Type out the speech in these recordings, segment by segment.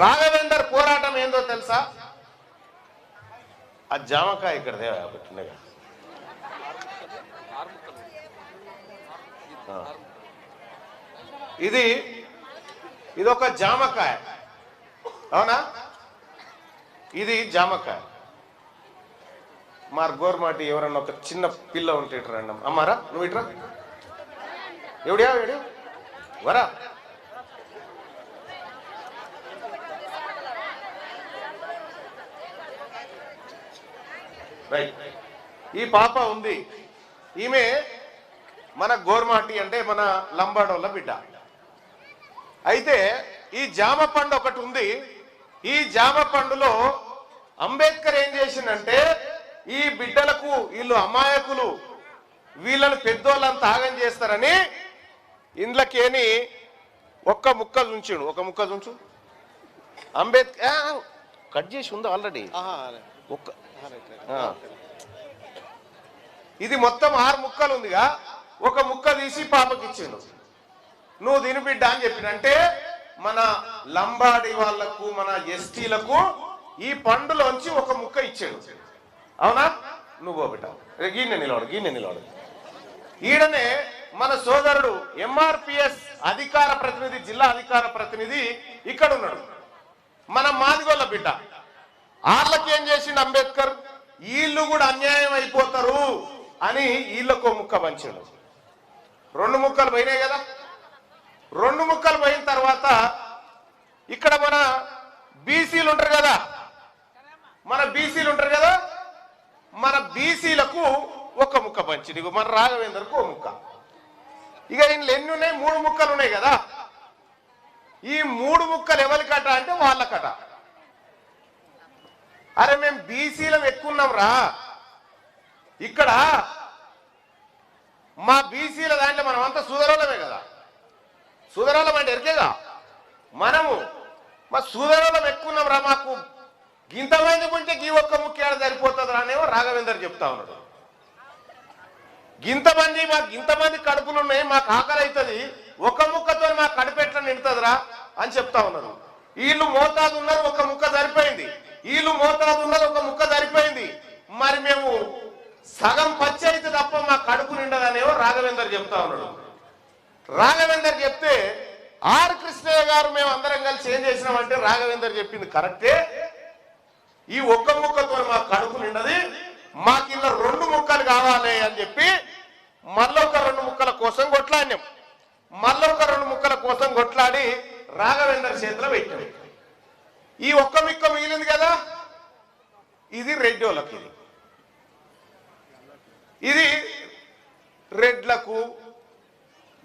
రాఘవేందర్ పోరాటం ఏందో తెలుసా? ఆ జామకాయ ఇక్కడ పెట్టినగా ఇది ఒక జామకాయ, అవునా? ఇది జామకాయ. మార్ గోర్మాటి ఎవరన్నా ఒక చిన్న పిల్ల ఉంటే ఇట్రా రండి. అమ్మారా నువ్వు ఇట్రా, ఎవడియా వరా. రైట్, ఈ పాప ఉంది, ఈమె మన గోర్మాటి అంటే మన లంబాడోళ్ళ బిడ్డ. అయితే ఈ జామ పండు ఒకటి ఉంది. ఈ జామ పండులో అంబేద్కర్ ఏం చేసిందంటే ఈ బిడ్డలకు వీళ్ళు అమాయకులు, వీళ్ళని పెద్దోళ్ళంతా ఆగం చేస్తారని ఇండ్లకేని ఒక్క ముక్క ఉంచుడు. ఒక ముక్క ఉంచు. అంబేద్కర్ కట్ చేసి ఉందా ఆల్రెడీ? ఇది మొత్తం 6 ముక్కలు ఉందిగా, ఒక ముక్క తీసి పాపకి ఇచ్చిండు. నువ్వు తిని బిడ్డ అని చెప్పినంటే మన లంబాడి వాళ్లకు మన ఎస్టీలకు ఈ పండులోంచి ఒక ముక్క ఇచ్చాడు, అవునా? నువ్వు బిడ్డ గీన్నె నిలవడు. ఈడనే మన సోదరుడు ఎంఆర్పిఎస్ అధికార ప్రతినిధి, జిల్లా అధికార ప్రతినిధి ఇక్కడ ఉన్నాడు, మన మాదిగోళ్ళ బిడ్డ. వాళ్ళకి ఏం చేసిండు అంబేద్కర్? వీళ్ళు కూడా అన్యాయం అయిపోతారు అని వీళ్ళకు ముక్క పంచాడు. 2 ముక్కలు పోయినాయి కదా. 2 ముక్కలు పోయిన తర్వాత ఇక్కడ మన బీసీలు ఉంటారు కదా, మన బీసీలకు ఒక ముక్క పంచింది. మన రాఘవేందర్కు ఒక ముక్క. ఇక ఇంట్లో ఎన్ని ఉన్నాయి? 3 ముక్కలు ఉన్నాయి కదా. ఈ 3 ముక్కలు ఎవరికట అంటే వాళ్ళకట. అరే మేము బీసీలం ఎక్కున్నాం రా, ఇక్కడ మా బీసీల దాంట్లో మనం అంతా సూదరోళమే కదా. సూదరోళం అంటే ఎరికేగా మనము, మా సూదరోళం ఎక్కున్నాం రా, మాకు గింతమంది ఉంటే గీ ఒక్క ముఖ్యాలు సరిపోతుంది రా అనేవో రాఘవేందర్ చెప్తా ఉన్నాడు. గింతమంది కడుపులు ఉన్నాయి, మాకు ఆకలి అవుతుంది, ఒక ముక్కతో మా కడుపెట్ల నిండుతుందిరా అని చెప్తా ఉన్నారు. వీళ్ళు మోతాదు ఉన్నారు, ఒక ముక్క సరిపోయింది. వీళ్ళు మోతాదు ఉన్నారు, ఒక ముక్క సరిపోయింది. మరి మేము సగం పచ్చైతే తప్ప మా కడుపు నిండదనేవో రాఘవేందర్ చెప్తా ఉన్నాడు. రాఘవేందర్ చెప్తే ఆర్ కృష్ణయ్య గారు మేము అందరం కలిసి ఏం చేసినామంటే రాఘవేందర్ చెప్పింది కరెక్టే, ఈ ఒక్క ముక్కతో మా కడుపు నిండది, మాకు ఇలా 2 ముక్కలు కావాలి అని చెప్పి మళ్ళొక 2 ముక్కల కోసం కొట్లాడినాం. మళ్ళొక 2 ముక్కల కోసం కొట్లాడి రాఘవేందర్ చేతిలో పెట్టాం. ఈ ఒక్క ముక్క మిగిలింది కదా, ఇది రెడ్డోళ్ళకి, ఇది రెడ్లకు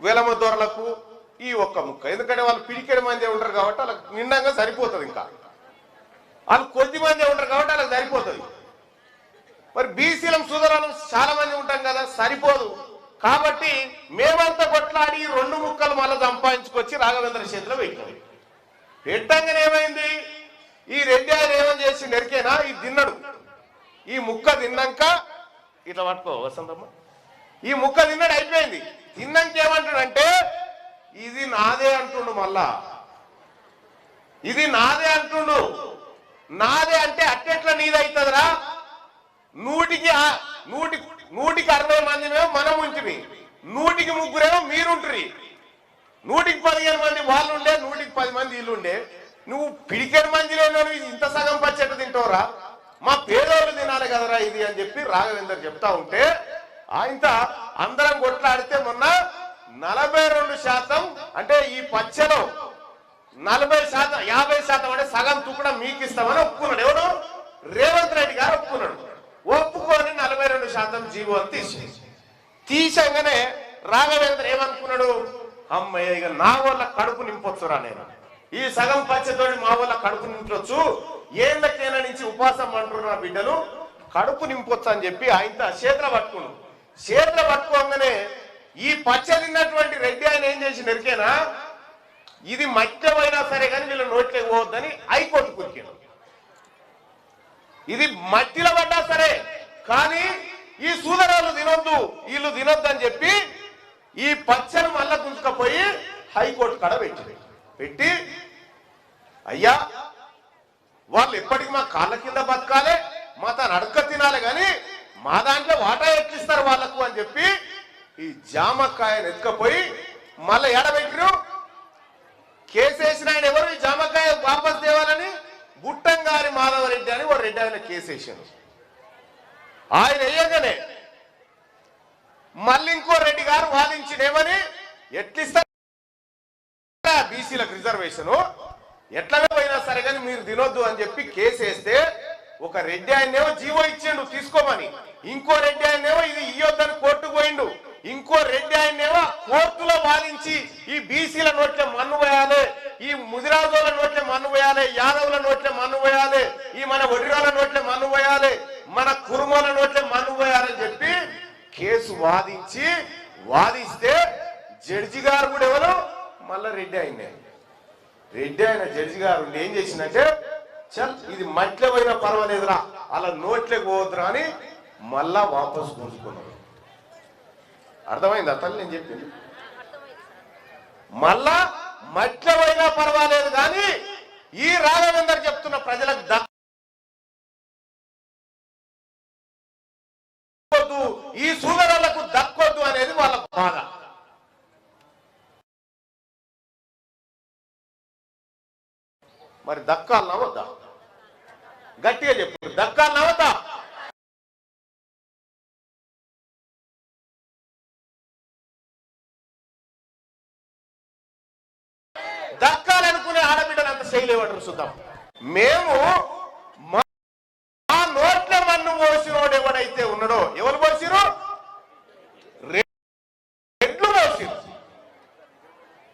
వెలమదొరలకు ఈ ఒక్క ముక్క. ఎందుకంటే వాళ్ళు పిడికెడు మంది ఉంటారు కాబట్టి వాళ్ళకి నిండంగా సరిపోతుంది. ఇంకా వాళ్ళు కొద్ది మంది ఉంటారు కాబట్టి వాళ్ళకి సరిపోతుంది. మరి బీసీలం సోదరులం చాలా మంది ఉంటాం కదా, సరిపోదు. కాబట్టి మేమంతా కొట్లాడి 2 ముక్కలు మళ్ళీ సంపాదించుకొచ్చి రాఘవేంద్ర చేతిలో పెట్టాం. పెట్టంగానే ఏమైంది? ఈ రెడ్డి ఆయన ఏమని చేసి నెరికేనా ఇది తిన్నాడు. ఈ ముక్క తిన్నాక ఇట్లా పట్టుకో వసంతమ్మ, ఈ ముక్క తిన్నాడు, అయిపోయింది. తిన్నాక ఏమంటాడంటే ఇది నాదే అంటుండు. మళ్ళా ఇది నాదే అంటుండు. నాదే అంటే అట్టెట్లా నీదవుతుందిరా? 100కి 60 మంది మేము మనం ఉంటిమి, 100కి 3 మీరుంటురి, 100కి 15 మంది వాళ్ళు ఉండే, 100కి 10 మంది వీళ్ళు ఉండే. నువ్వు పిడికెడు మంది లేను ఇంత సగం పచ్చట తింటావురా, మా పేదోళ్ళు తినాలి కదరా ఇది అని చెప్పి రాఘవేందర్ చెప్తా ఉంటే ఆయనత అందరం కొట్లాడితే మొన్న 42% అంటే ఈ పచ్చలో 40%, 50% అంటే సగం తుకడం మీకు ఇస్తామని ఒప్పుకున్నాడు. ఎవరు? రేవంత్ రెడ్డి గారు ఒప్పుకున్నాడు. ఒప్పుకొని 42% జీవో అని తీసంగానే రాఘవేంద్ర ఏమనుకున్నాడు? అమ్మయ్య ఇక నా వల్ల కడుపు నింపొచ్చురా, నేను ఈ సగం పచ్చతోటి మా వల్ల కడుపు నింపొచ్చు, ఏళ్ళకైనా నుంచి ఉపాసం అంటున్నారు నా బిడ్డలు, కడుపు నింపొచ్చు అని చెప్పి ఆయన చేతులు పట్టుకున్నాడు. చేతులు పట్టుకోగానే ఈ పచ్చ తిన్నటువంటి రెడ్డి ఆయన ఏం చేసి నెరికేనా, ఇది మధ్యమైనా సరే కానీ వీళ్ళు నోట్లోకి పోవద్దని హైకోర్టు కురికాడు. ఇది మట్టిలో పడ్డా సరే కానీ ఈ సూదరాలు తినొద్దు, వీళ్ళు తినొద్దు అని చెప్పి ఈ పచ్చని మళ్ళా గుంజుకపోయి హైకోర్టు కాడ పెట్టి అయ్యా మా కాళ్ళ కింద బతకాలి, మా తను అడక తినాలి, కానీ మా దాంట్లో వాటా ఎట్లిస్తారు వాళ్ళకు అని చెప్పి ఈ జామకాయను ఎత్తుకపోయి మళ్ళీ ఎడబెట్టిరు. కేసేసిన ఆయన ఎవరు? ఈ జామకాయ వాపస్ తేవాలని గుట్టంగారి మాధవరెడ్డి అని ఓ రెడ్డి ఆయన కేసేసాను. ఆయన వేయగానే మళ్ళీ ఇంకో రెడ్డి గారు వాదించినేమని ఎట్లిస్తారు బీసీలకు రిజర్వేషన్, ఎట్లా పోయినా సరే కానీ మీరు తినొద్దు అని చెప్పి కేసేస్తే ఒక రెడ్డి ఆయనేమో జీవో ఇచ్చిండు తీసుకోమని, ఇంకో రెడ్డి ఆయనేమో ఇది ఇయ్యొద్దని కోర్టుకు పోయిండు, ఇంకో రెడ్డి ఆయనేమో కోర్టులో వాదించి ఈ బీసీల నోట్ల మన్ను పోయాలి, ఈ ముదిరాజుల నోట్ల మన్ను పోయాలి, యాదవుల నోట్ల మన్ను పోయాలి, ఈ మన ఒడిరాల నోట్ల మన్ను పోయాలి, మన కురుమల నోట్ల మన్ను పోయాలని చెప్పి కేసు వాదిస్తే జడ్జి గారు కూడా ఎవరు మళ్ళా రెడ్డి ఆయన జడ్జి గారు ఏం చేసిందంటే చల్ ఇది మట్ల పోయినా పర్వాలేదురా అలా నోట్లేకి పోవద్దురా అని మళ్ళా వాపస్ గుంజుకున్నాడు. అర్థమైంది అతను నేను చెప్పింది? మళ్ళా మట్ల పోయినా పర్వాలేదు కానీ ఈ రాఘవేందర్ చెప్తున్న ప్రజలకు దక్కొద్దు, ఈ సూదరులకు దక్కొద్దు అనేది వాళ్ళ బాధ. మరి దక్కాలనా వద్దా? గట్టిగా చెప్పు, దక్కాలనా వద్దా? దక్కాలనుకునే ఆడబిడ్డలు అంత చేయలేవాడు చూద్దాం. మేము మా నోట్ల మన్ను పోసినోడు ఎవడైతే ఉన్నాడో, ఎవరు పోసిరు?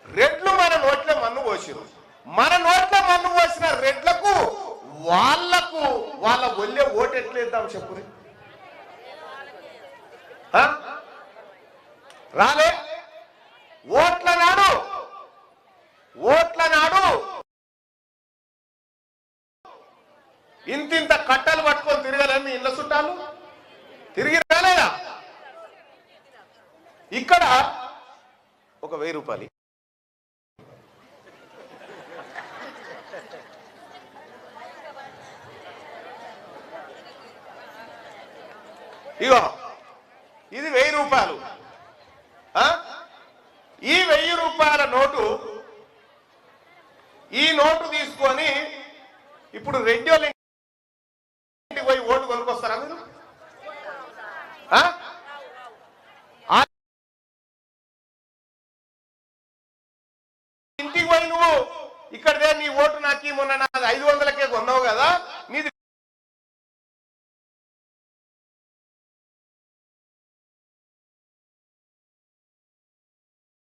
రెడ్లు మన నోట్ల మన్ను పోసిరు. మన నోట్ల మన్ను పోసిన రెడ్లకు వాళ్ళ ఒళ్ళే ఓటు ఎట్లేద్దాం చెప్పురి? రాలే ఓట్ల నాడు ఇంతింత కట్టలు పట్టుకొని తిరగలేము మీ ఇళ్ళ చుట్టాలు తిరిగి రాలేదా? ఇక్కడ ఒక 1000 రూపాయలు ఇగో ఇది 1000 రూపాయలు. ఈ 1000 రూపాయల నోటు, ఈ నోటు తీసుకొని ఇప్పుడు రెడ్డి వాళ్ళ ఇంటికి పోయి ఓటు కొనుక్కొస్తారా మీరు? ఇంటికి పోయి నువ్వు ఇక్కడ నీ ఓటు నాకు మొన్న నాది 500కే కొన్నావు కదా, నీది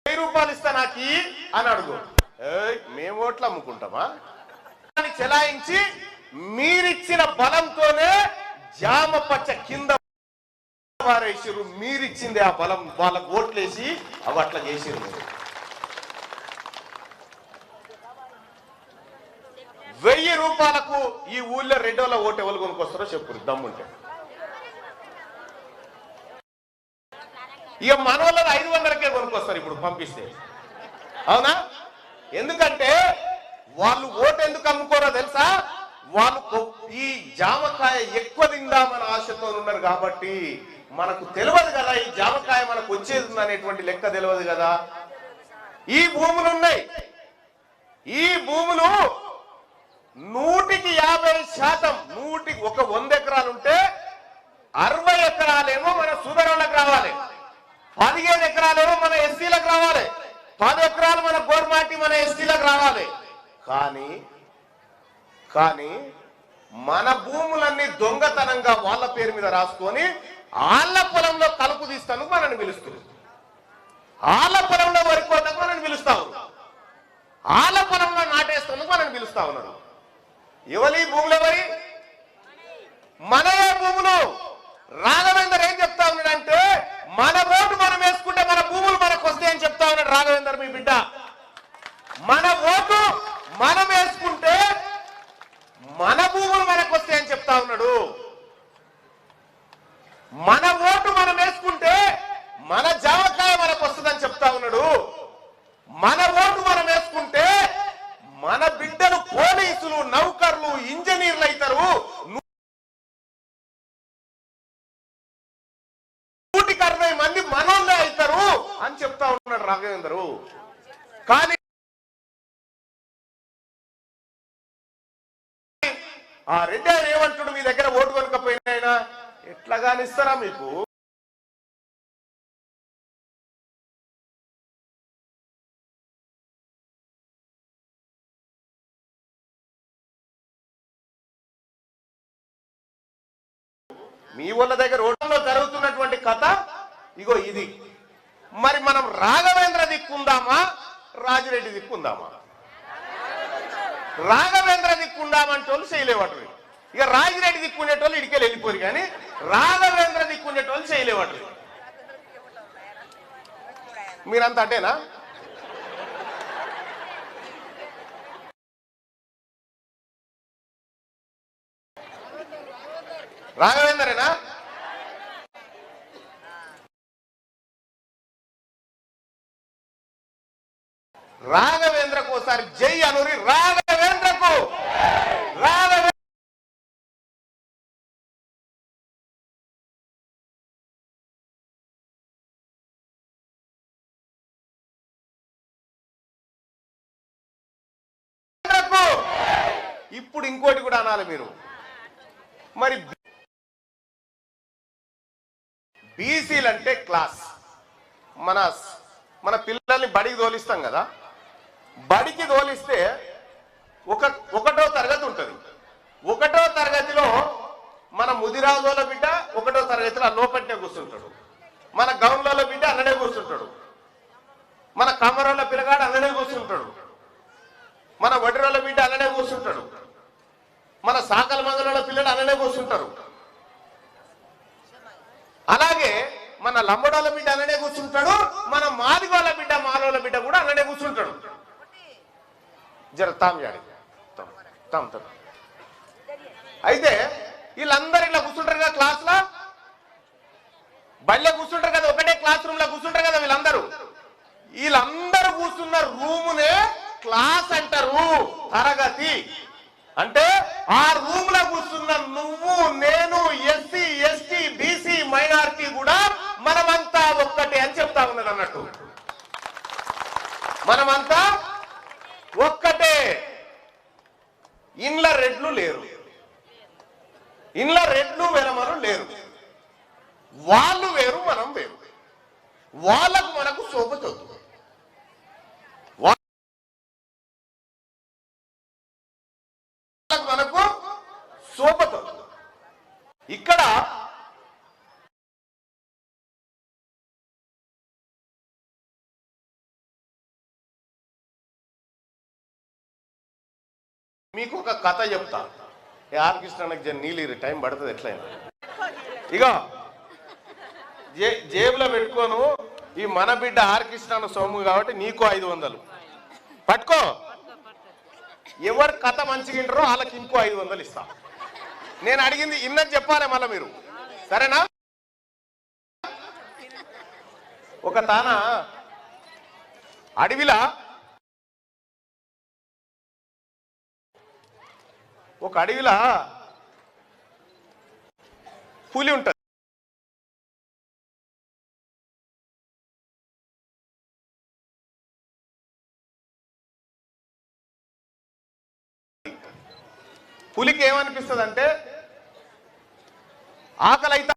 1000 రూపాయలు ఇస్తా నాకి అని అడుగు. మేము ఓట్లు అమ్ముకుంటామా? చెలాయించి మీరిచ్చిన బలంతోనే జామ పచ్చ కింద వారేసారు. మీరిచ్చింది ఆ బలం, వాళ్ళకు ఓట్లేసి అవి అట్లా చేసారు. మీరు 1000 రూపాయలకు ఈ ఊళ్ళో రెడ్డోళ్ళ ఓటు ఎవరు కొనుక్కొస్తారో చెప్పురు దమ్ముంటే. ఇక మన వాళ్ళది 500కే కొనుక్కొస్తారు ఇప్పుడు పంపిస్తే, అవునా? ఎందుకంటే వాళ్ళు ఓటు ఎందుకు అమ్ముకోరో తెలుసా? వాళ్ళు ఈ జామకాయ ఎక్కువ తిందామని ఆశతో ఉన్నారు కాబట్టి. మనకు తెలియదు కదా ఈ జామకాయ మనకు వచ్చేది అనేటువంటి లెక్క తెలియదు కదా. ఈ భూములు ఉన్నాయి, ఈ భూములు 100% 100 ఎకరాలు ఉంటే 60 ఎకరాలేమో మన సుధరులకు రావాలి, 15 ఎకరాలేమో మన ఎస్సీలకు రావాలి, 10 ఎకరాలు మన గోర్మాటి మన ఎస్టీలకు రావాలి. కానీ మన భూములన్నీ దొంగతనంగా వాళ్ళ పేరు మీద రాసుకొని వాళ్ళ పొలంలో కలుపు తీస్తాను మనల్ని పిలుస్తుంది, వాళ్ళ పొలంలో వరి కోతకు మనల్ని పిలుస్తా ఉన్నారు, వాళ్ళ పొలంలో నాటేస్తాను మనల్ని పిలుస్తా ఉన్నారు. ఎవరి భూములు? ఎవరి? మనయే భూములు. రాఘవేందర్ ఏం చెప్తా ఉన్నాడంటే మన ఓటు మనం వేసుకుంటే మన భూములు మనకు వస్తాయని చెప్తా ఉన్నాడు రాఘవేందర్ మీ బిడ్డ. మన ఓటు మనం వేసుకుంటే మన భూములు మనకు వస్తాయని చెప్తా ఉన్నాడు. మన ఓటు మనం వేసుకుంటే మన జామకాయ మనకు వస్తుందని చెప్తా ఉన్నాడు. మన ఓటు మనం వేసుకుంటే మన బిడ్డ బిడ్డలు పోలీసులు నౌకర్లు ఇంజనీర్లు అవుతారు, 160 మంది మనోళ్ళే అవుతారు అని చెప్తా ఉన్నాడు రాఘవేంద్రు. కానీ ఆ రెడ్డి ఆయన ఏమంటాడు, మీ దగ్గర ఓటు కొనకపోయినా ఆయన ఎట్లా కానిస్తారా మీకు? మీ వాళ్ళ దగ్గర ఓటంలో జరుగుతున్నటువంటి కథ ఇగో ఇది. మరి మనం రాఘవేంద్ర దిక్కుందామా రాజిరెడ్డి దిక్కుందామా? రాఘవేంద్ర దిక్కుందామంటే వాళ్ళు చేయలేవాడు. ఇక రాజిరెడ్డి దిక్కుండేటోళ్ళు ఇడికెళ్ళి వెళ్ళిపోరు, కానీ రాఘవేంద్ర దిక్కుండేటోళ్ళు చేయలేవాడు. మీరంతా అటేనా? రాఘవేంద్రేనా? రాఘవేంద్రకు ఒకసారి జై అనురి. రాఘవేంద్రకు ఇప్పుడు ఇంకోటి కూడా అనాలి మీరు. మరి బీసీలు అంటే క్లాస్. మన పిల్లల్ని బడికి తోలిస్తాం కదా, బడికి తోలిస్తే ఒకటో తరగతి ఉంటుంది. 1వ తరగతిలో మన ముదిరాజుల బిడ్డ 1వ తరగతిలో లోపట్నే కూర్చుంటాడు, మన గౌన్ల బిడ్డ అన్ననే కూర్చుంటాడు, మన కమరోళ్ళ పిల్లగాడు అన్ననే కూర్చుంటాడు, మన వడిరోళ్ళ బిడ్డ అన్ననే కూర్చుంటాడు, మన సాకల మంగళ పిల్లలు అన్ననే కూర్చుంటారు. అలాగే మన లంబడోళ్ళ బిడ్డ అన్ననే కూర్చుంటాడు, మన మాదిగోళ్ళ బిడ్డ మాలోళ్ళ బిడ్డ కూడా అన్ననే కూర్చుంటాడు. జర తామ్యాడి అయితే వీళ్ళందరూ ఇలా కూర్చుంటారు కదా, క్లాస్లో బళ్ళే కూర్చుంటారు కదా, ఒకటే క్లాస్ రూమ్ లో కూర్చుంటారు కదా. వీళ్ళందరూ కూర్చున్న రూమునే క్లాస్ అంటారు, తరగతి అంటే. ఆ రూమ్ లో కూర్చున్న నువ్వు నేను ఎస్సీ ఎస్టీ బీసీ మైనారిటీ కూడా మనమంతా ఒక్కటే అని చెప్తా ఉన్నది అన్నట్టు. మనమంతా ఒక్కటే. ఇండ్ల రెడ్లు లేరు, ఇండ్ల రెడ్లు వెరమను లేరు. వాళ్ళు వేరు మనం వేరు. వాళ్ళకు మనకు సోపతొద్దు. మనకు సోపతొద్దు. ఇక్కడ మీకు ఒక కథ చెప్తా. ఆర్ కృష్ణకి నీళ్ళు టైం పడుతుంది ఎట్లయినా. ఇక జేబులో పెట్టుకోను, ఈ మన బిడ్డ ఆర్ కృష్ణ సొమ్ము కాబట్టి నీకు 500 పట్టుకో. ఎవరు కథ మంచిగా వింటారో వాళ్ళకి ఇంకో 500 ఇస్తా. నేను అడిగింది ఇన్నది చెప్పాలి మళ్ళీ మీరు, సరేనా? ఒక తాన అడవిలా పులి ఉంటుంది. పులికి ఏమనిపిస్తుంది అంటే ఆకలి అయితే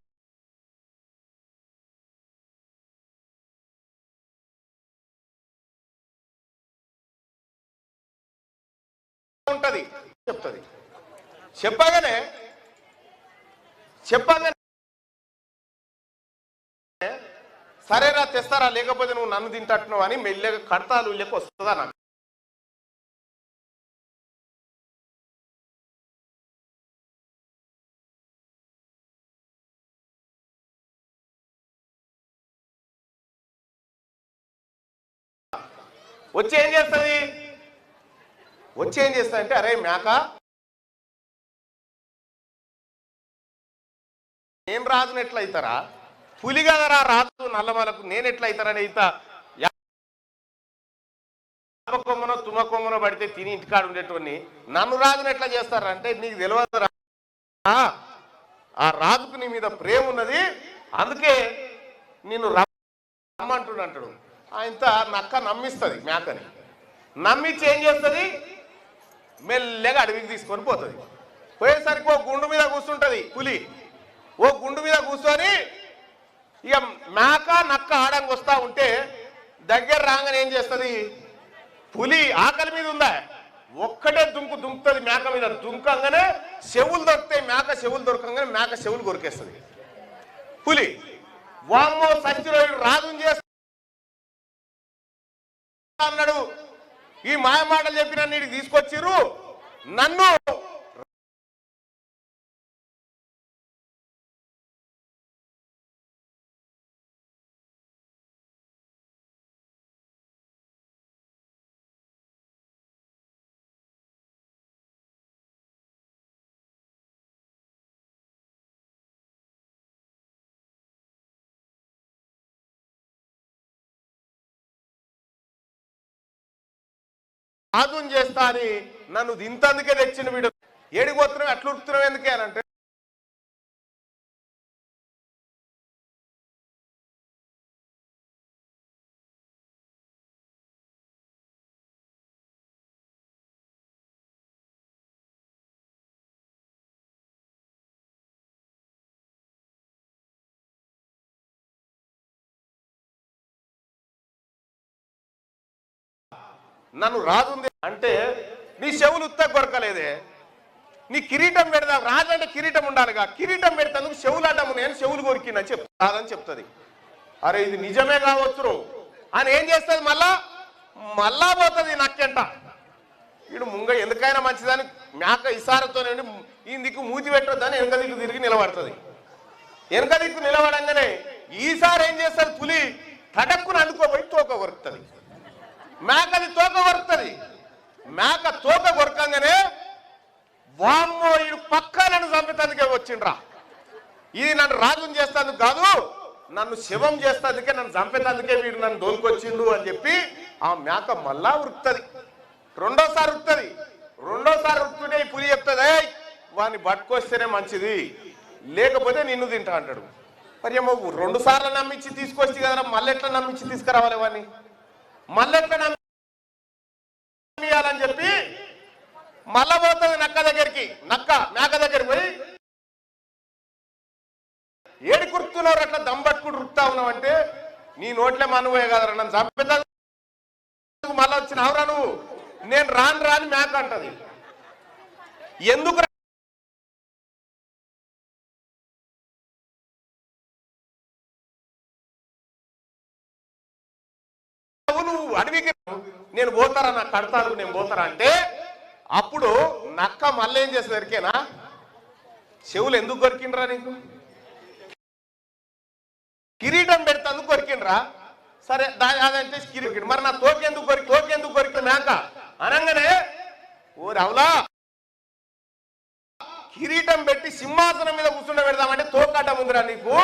ఉంటది, చెప్తుంది. చెప్పగానే సరేరా తెస్తారా, లేకపోతే నువ్వు నన్ను తింటట్టున్నావు అని మెల్లగా కడతాలు లెక్క వస్తుందా నాకు. వచ్చి ఏం చేస్తుంది అంటే, అరే మేక నేను రాజును ఎట్లయితారా, పులి కదరా రాజు నల్లమలకు, నేను ఎట్లయితారని అయితా కొమ్మనో తుమ్మ కొమ్మనో పడితే తిని ఇంటికాడు ఉండేటోని నన్ను రాజుని ఎట్లా చేస్తారంటే నీకు తెలియదు, ఆ రాజుకు నీ మీద ప్రేమ ఉన్నది, అందుకే నిన్ను రమ్మంటుడు. ఆయనతో నక్క నమ్మిస్తుంది, మేకని నమ్మించి ఏం చేస్తుంది, మెల్లగా అడవికి తీసుకొని పోతుంది. పోయేసరికి ఓ గుండు మీద కూర్చుంటుంది పులి. ఓ గుండు మీద కూర్చొని ఇక మేక నక్క ఆడంగి వస్తూ ఉంటే దగ్గర రాగానే ఏం చేస్తుంది, పులి ఆకలి మీద ఉందా ఒక్కటే దుంకుతుంది మేక మీద. దుంకంగానే చెవులు దొరుకుతాయి, మేక చెవులు దొరకంగానే మేక చెవులు కొరికేస్తుంది పులి. వామ్మో సచ్చిరోజు రాజుని చేస్తా అన్నాడు, ఈ మాయ మాటలు చెప్పిన నీటికి తీసుకొచ్చిర్రు నన్ను. రాజుని చేస్తా అని నన్ను ఇంతందుకే తెచ్చిన వీడు. ఏడిపోతున్నావు అట్లా ఉరుకుతున్నావు ఎందుకే అని అంటే, నన్ను రాజుంది అంటే నీ చెవులు ఉత్త కొరకలేదే, నీ కిరీటం పెడదాం. రాజు అంటే కిరీటం ఉండాలిగా, కిరీటం పెడతాను చెవులు అడ్డము, నేను చెవులు కొరికినని రాదని చెప్తుంది. అరే ఇది నిజమే కావచ్చు అని ఏం చేస్తుంది, మళ్ళా పోతుంది నక్కెంట. వీడు ముంగ ఎందుకైనా మంచిదని మేక ఇసారతో ఈ దిక్కు మూతి పెట్టొద్దని వెనక దిక్కు తిరిగి నిలబడుతుంది. వెనక దిక్కు నిలబడంగానే ఈసారి ఏం చేస్తుంది, పులి తడక్కుని అందుకోపోయి తోక కొరుకుతుంది. మేకది తోక కొరుకుతుంది. మేక తోక కొరకంగానే వామ్మో వీడు పక్కా నన్ను చంపేందుకే వచ్చిండ్రా, ఇది నన్ను రాజుని చేస్తాను కాదు, నన్ను శివం చేస్తాందుకే, నన్ను చంపేందుకే వీడు నన్ను దోలుకొచ్చిండు అని చెప్పి ఆ మేక మళ్ళా ఉరుకుతుంది. రెండోసారి ఉరుకుతుంది. రెండోసారి ఉరుకుతుంటే ఈ పులి చెప్తుంది, వాడిని పట్టుకొస్తేనే మంచిది లేకపోతే నిన్ను తింటా అంటాడు. మరి ఏమో 2 సార్లు నమ్మించి తీసుకొచ్చి కదరా, మళ్ళీ ఎట్లా నమ్మించి తీసుకురావాలి వాడిని, మళ్ళీ ఎట్లా నమ్మియాలని చెప్పి మళ్ళా పోతుంది నక్క దగ్గరికి. మేక దగ్గరికి పోయి ఏడి కురుకుతున్నావు అట్లా దమ్బట్టుకుని రుక్తా ఉన్నావు అంటే, నీ నోట్లే మనువే కదరా, నన్ను చంపేదా మళ్ళా వచ్చినావురా నువ్వు, నేను రాని మేక అంటది. ఎందుకు నువ్వు అడవికి నేను పోతారా, నాకు కడతాను నేను పోతారా అంటే, అప్పుడు నక్క మళ్ళీ ఏం చేస్తుంది ఎరికేనా, చెవులు ఎందుకు కొరికిండ్రా నీకు, కిరీటం పెడతాందుకు కొరికిండ్రా, సరే అదంటే కిరీటం, మరి నా తోకెందుకు కొరికి మేక అనగానే ఓ రావులా కిరీటం పెట్టి సింహాసనం మీద కూర్చుండ పెడదామంటే తోకాట ముందురా నీకు,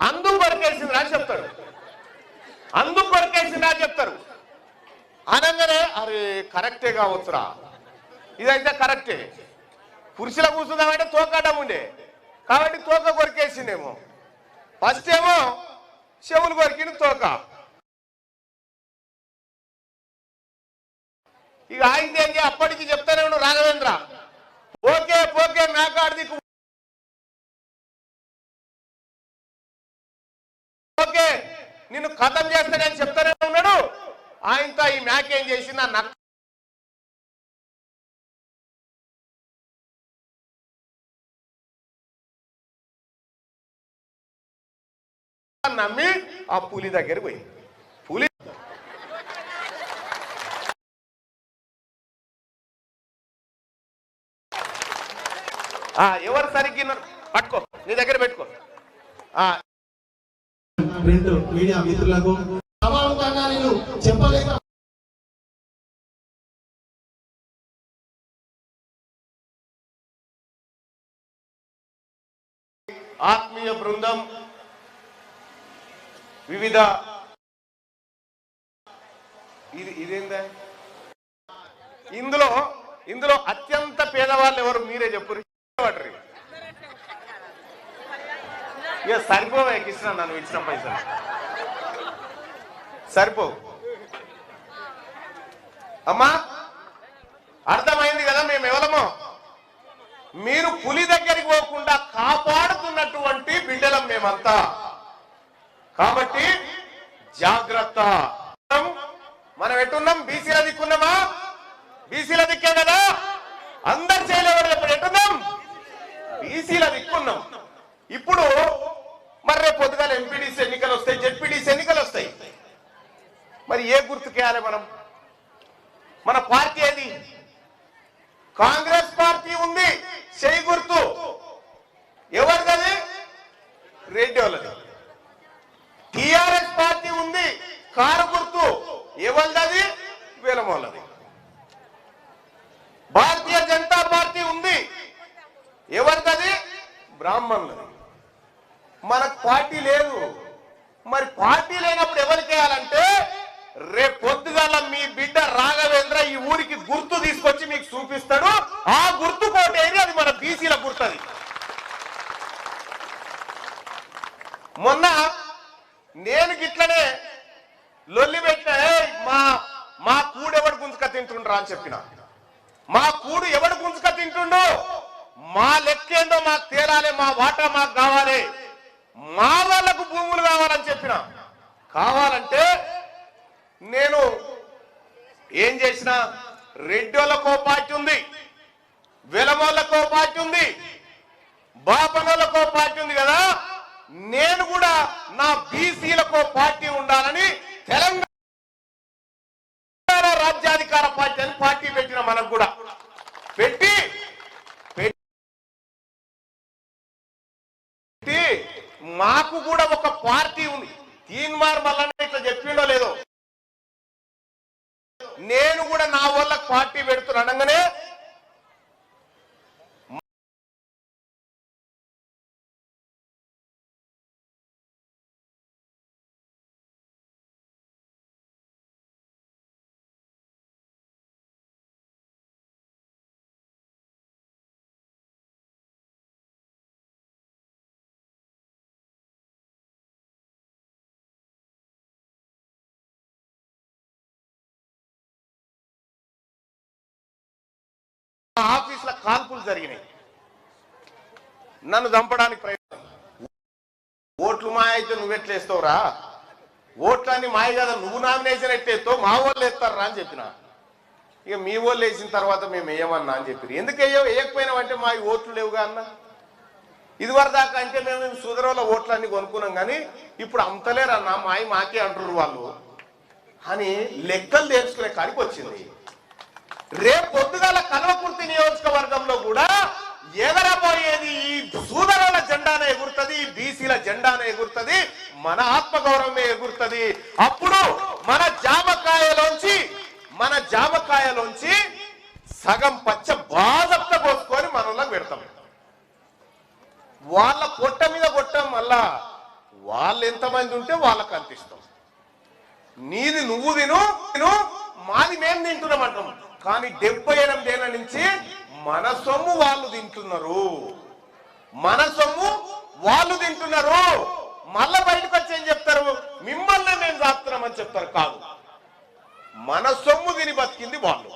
అందుకు కొరికేసిందిరా అని చెప్తాడు. అందుకు కొరికేసిందిరా అని చెప్తారు. అనగానే అరే కరెక్టే కావచ్చురా, ఇదైతే కరెక్టే, పురుషుల కూర్చుందామంటే తోకాటం ఉండే కాబట్టి తోక కొరికేసిండేమో. ఫస్ట్ ఏమో చెవులు కొరికింది తోక. ఇక ఆగింది ఏంటి, అప్పటికి చెప్తానే ఉన్నాడు రాఘవేంద్ర, పోకే మేకాడిది ఓకే నిన్ను ఖతం చేస్తానని చెప్తానే ఉన్నాడు. ఆయనతో ఈ మేక ఏం చేసింది, ఆ నక్క నమ్మి ఆ పులి దగ్గరికి పోయింది. పులి ఎవరు సరిగ్గా పట్టుకో, నీ దగ్గర పెట్టుకో. ప్రింట్ మీడియా మిత్రులకు చెప్పలేక ఆత్మీయ బృందం, వివిధ ఇదేందా ఇందులో అత్యంత పేదవాళ్ళు ఎవరు మీరే చెప్పు. ఇక సరిపోవే కృష్ణ, నన్ను ఇచ్చిన పైసలు సరిపోవు. అమ్మా అర్థమైంది కదా మేము ఎవరమో. మీరు పులి దగ్గరికి పోకుండా కాపాడుతున్నటువంటి బిడ్డలం మేమంతా. కాబట్టి జాగ్రత్త. మనం ఎట్టున్నాం? బీసీల దిక్కున్నామా? బీసీల దిక్కే కదా. అందరు చేయలేవారు. ఎప్పుడు ఎట్టున్నాం? బీసీల దిక్కున్నాం. ఇప్పుడు మరి రేపు పొద్దుగాల ఎంపీడీసీ ఎన్నికలు వస్తాయి, జెడ్పీడీసీ ఎన్నికలు వస్తాయి. మరి ఏ గుర్తుకేయాలి మనం? మన పార్టీ ఏది? కాంగ్రెస్ పార్టీ ఉంది, చేయి గుర్తు. ఎవరిది? రెడ్డి వాళ్ళది. టిఆర్ఎస్ పార్టీ ఉంది, కారు గుర్తు. ఎవరిది? వేలమోళ్ళది. భారతీయ జనతా పార్టీ ఉంది, ఎవరిది? బ్రాహ్మణులది. మనకు పార్టీ లేదు. మరి పార్టీ లేనప్పుడు ఎవరికి వేయాలంటే, రేపు పొద్దుగాల మీ బిడ్డ రాఘవేంద్ర ఈ ఊరికి గుర్తు తీసుకొచ్చి మీకు చూపిస్తాడు. ఆ గుర్తు కోటేది, అది మన బీసీల గుర్తది. మొన్న నేను గిట్లనే లొల్లి పెట్టిన, మా కూడు ఎవడు గుంజుక తింటుండ్రా అని చెప్పిన. మా కూడు ఎవడు గుంజుక తింటుండు? మా లెక్కేందో మాకు తేలాలి, మా వాటా మాకు కావాలి, మా వాళ్ళకు భూములు కావాలని చెప్పిన. కావాలంటే నేను ఏం చేసిన, రెడ్డోళ్ళకో పార్టీ ఉంది, వెలమోళ్ళకో పార్టీ ఉంది, బాపనోళ్ళకో పార్టీ ఉంది కదా. నేను కూడా నా బీసీలకో పార్టీ ఉండాలని తెలంగాణ రాజ్యాధికార పార్టీ అని పార్టీ పెట్టిన. మనకు కూడా పెట్టి మాకు కూడా ఒక పార్టీ ఉంది. తీన్మార్ మల్లన్న ఇట్లా చెప్పిండో లేదో, నేను కూడా నా వాళ్ళకి పార్టీ పెడుతున్నా అనగానే ఆఫీసుల కాల్పులు జరిగినాయి. నన్ను చంపడానికి ప్రయత్నం. ఓట్లు మాయ అయితే నువ్వెట్లేస్తావురా? ఓట్లన్నీ మాయ కదా, నువ్వు నామినేషన్ ఎట్టేస్తావు, మా వాళ్ళు ఎత్తారా అని చెప్పిన. ఇక మీ వాళ్ళు వేసిన తర్వాత మేము వేయమన్నా అని చెప్పి. ఎందుకు వేయకపోయినామంటే మా ఓట్లు లేవుగా అన్న. ఇదివరకు దాకా అంటే మేము సుదరోళ్ళ ఓట్లన్నీ కొనుక్కున్నాం, కానీ ఇప్పుడు అమ్మతలేరన్న, మాకే అంటున్నారు వాళ్ళు అని లెక్కలు తెచ్చుకునే కాడికి వచ్చింది. రేపు పొద్దుగాల కల్వకుర్తి నియోజకవర్గంలో కూడా ఎగరబోయేది ఈ సూదరుల జెండానే ఎగురుతుంది, ఈ బీసీల జెండానే ఎగురుతుంది, మన ఆత్మగౌరవమే ఎగురుతుంది. అప్పుడు మన జామకాయలోంచి సగం పచ్చ బాధప్త పోసుకొని మనలో పెడతాం. వాళ్ళ పొట్ట మీద కొట్టాం. మళ్ళా వాళ్ళు ఎంతమంది ఉంటే వాళ్ళకి అంతిస్తాం. నీది నువ్వు తిను, మాది మేము తింటున్నామంటాం. కానీ 78 ఏళ్ల నుంచి మన సొమ్ము వాళ్ళు తింటున్నారు. మళ్ళా బయటకు వచ్చి ఏం చెప్తారు? మిమ్మల్ని మేము సాస్తున్నామని చెప్తారు. కాదు, మన సొమ్ము తిని బతికింది వాళ్ళు.